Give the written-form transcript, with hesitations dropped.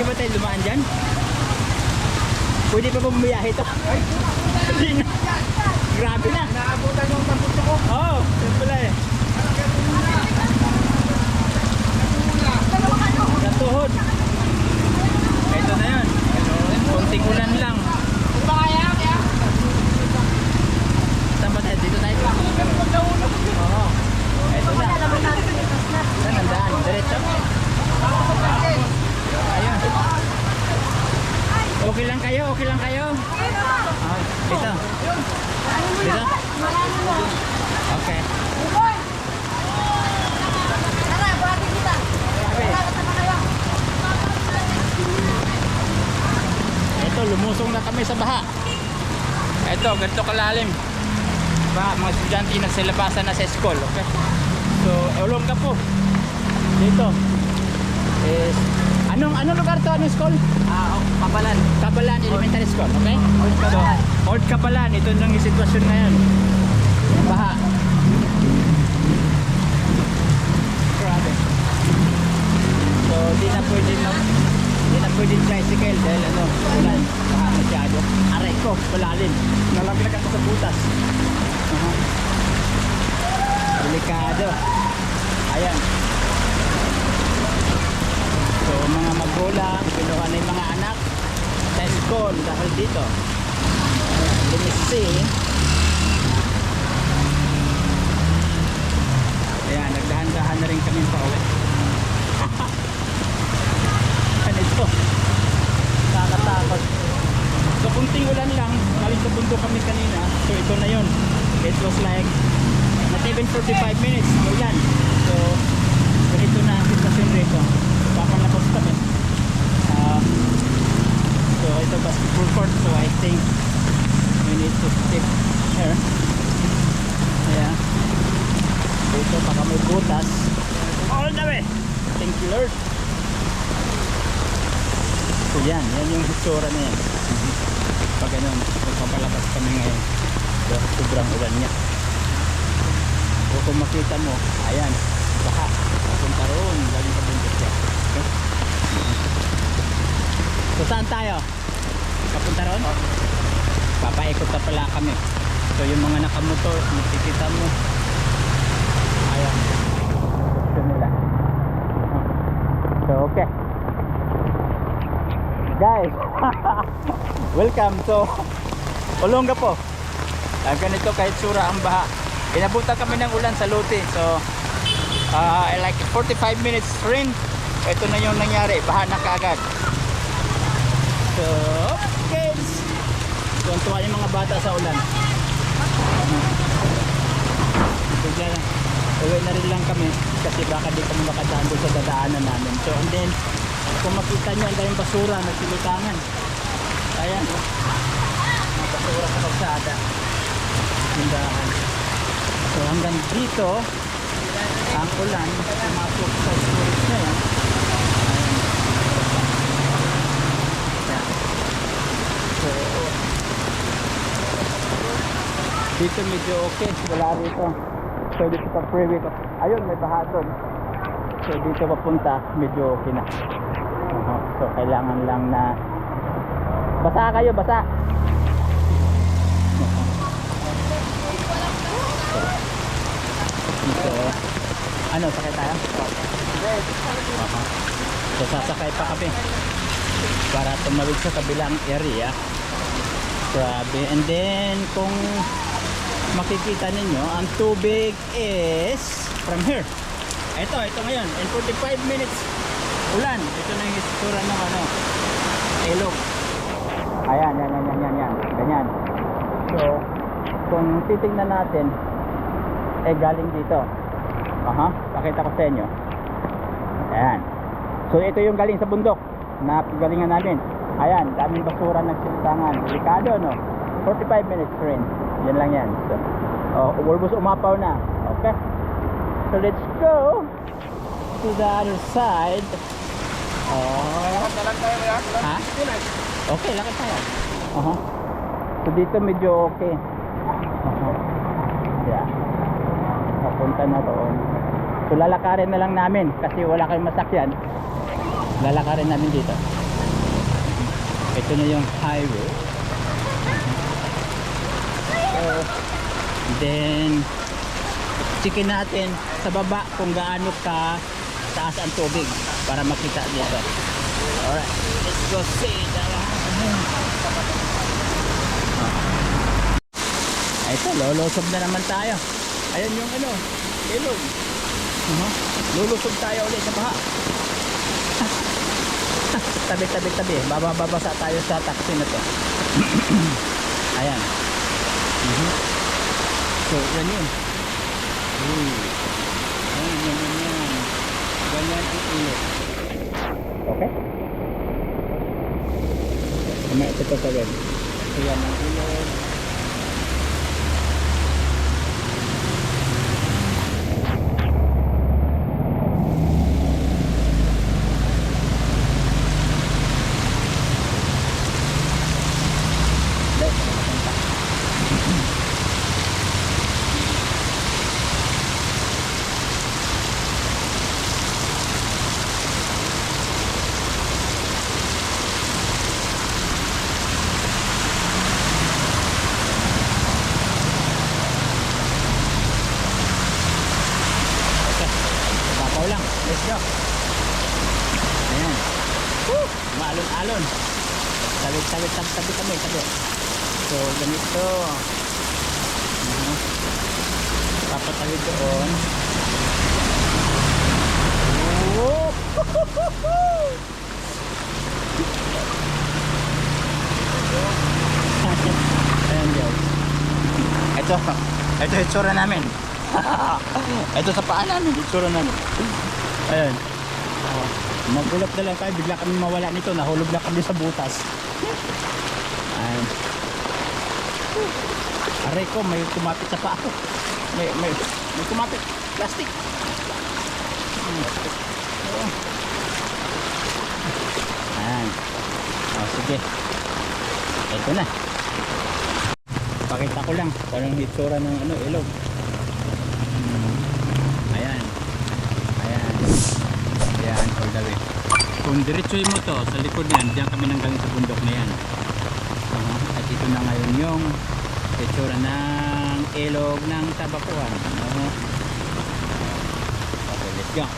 Pwede ba tayo lumaan dyan? Pwede pa ba bumiyahe ito? Hindi na. Grabe na. Naabutan yung pagpunto ko. Oo, yan pala eh. Natuhod. Ito na yun. Konting ulan lang. Saan ba tayo? Dito tayo. Oo. Ito na. Saan ang daan? Diretso? Ayun. Okay lang kayo? Okay lang kayo? Dito. Dito? Okay. Ito, lumusong na kami sa baha. Ito, ganito kalalim. Ba, mga estudyante nagsilabasan na sa school, okay? So, ulong ka po. Dito. Is anong lugar to? Anong school? Kabalan. Kabalan Elementary School, okay? Old Kabalan. So, Old Kabalan, ito nang yung sitwasyon ngayon. Baha. Grabe. So, di na pwede tricycle dahil ulan. Baha masyado. Aray ko, malalim. Nalaglag ako sa butas. Delikado. Ayan. So, mga magulang, kinuha na yung mga anak sa school dahil dito. Let me see. Ayan, nagdahan-dahan na rin kami pa uwi. Ganito. Nakakatakot. So, kunting ulan lang. Galing sa bundok kami kanina. So, ito na yun. It was like not even 45 minutes na ulan. So, ganito na ang sitwasyon rito. Papalabas kami. So, ito basketball court. So, I think we need to step here. Ayan. Dito, baka may butas. All the way! Thank you, Lord. So, yan yung hitsura na yan. Pag ganun, magpapalabas kami ngayon. So, sobrang ulan niya. So, kung makita mo, ayan, baka papunta roon, galing sa bundok siya. Okay? So, saan tayo? Papunta roon? Papaikot na pala kami. So, yung mga nakamotor, makikita mo. Ayan. Ito nila. So, okay. Guys, welcome. So, Olonga po. Ganito kahit sura ang baha. Inabutan kami ng ulan sa Lote. So, like 45 minutes rain. Ito na yung nangyari. Baha na kaagad. So, guys. Tuwan-tuwa yung mga bata sa ulan. So, dyan, uwi na rin lang kami. Kasi baka di kami makadaan doon sa dadaanan namin. So, and then, kung makita nyo, ang daming basura na silutangan. Ayan. Mga basura sa kalsada. Tindahan. So, hanggang dito, ang ulan, pumasok sa storage na yan. Ayan. So, dito medyo okay. Wala rito. So, dito sa freeway ko. Ayun, may baha doon. So, dito papunta, medyo okay na. So, kailangan lang na basa kayo, basa. So, ano, sakay tayo? So, sasakay pa kami para tumawid sa kabilang area. Grabe. And then, kung makikita ninyo, ang tubig is from here. Ito ngayon. In 45 minutes, ulan. Ito na yung istura ng ilog. Ayan, yan. Ganyan. So, kung titingnan natin, galing dito. Pakita ko sa inyo. Ayan. So, ito yung galing sa bundok na galingan namin. Ayan, daming basura nagsilutangan. Delikado, no? 45 minutes rain. Yan lang yan. So, almost umapaw na. Okay. So, let's go to the other side. Ha? Okay, lakad tayo. So, dito medyo okay. Yeah. Papunta na doon. So, lalakarin na lang namin kasi wala kayong masakyan. Lalakarin namin dito. Ito na yung highway. So, then checkin natin sa baba kung gaano ka taas ang tubig para makita dito. Alright, let's go see. Ito, lulusog na naman tayo. Ayan yung ano, ilog. Lulusog tayo ulit sa baha. Tabi. Babasa tayo sa taxi na to. Ayan. So, yan yun. Yan. Ganyan ang ilog. Okay? Kama ito tatawin. So, yan ang ilog. Babaw lang. Let's go. Ayan. Woo! Maalon-alon. Tabi kami. So, ganito. Papatawid doon. Woo! Ayan guys. Ito yung itsura namin. Ito sa paa namin, itsura namin. Ayan. Magulap na lang tayo, bigla kami mawala nito, nahulog na kami sa butas. Ayan. Aray ko, may kumapit sa paa ko. May kumapit. Plastic. Ayan. Sige. Ito na. Pakita ko lang parang itsura ng ilog. Ayan, all the way. Kung diretsoy mo to sa likod niyan, diyan kami nanggaling sa bundok na yan. At ito na ngayon yung itsura ng ilog ng Tabacuan. Okay, let's go.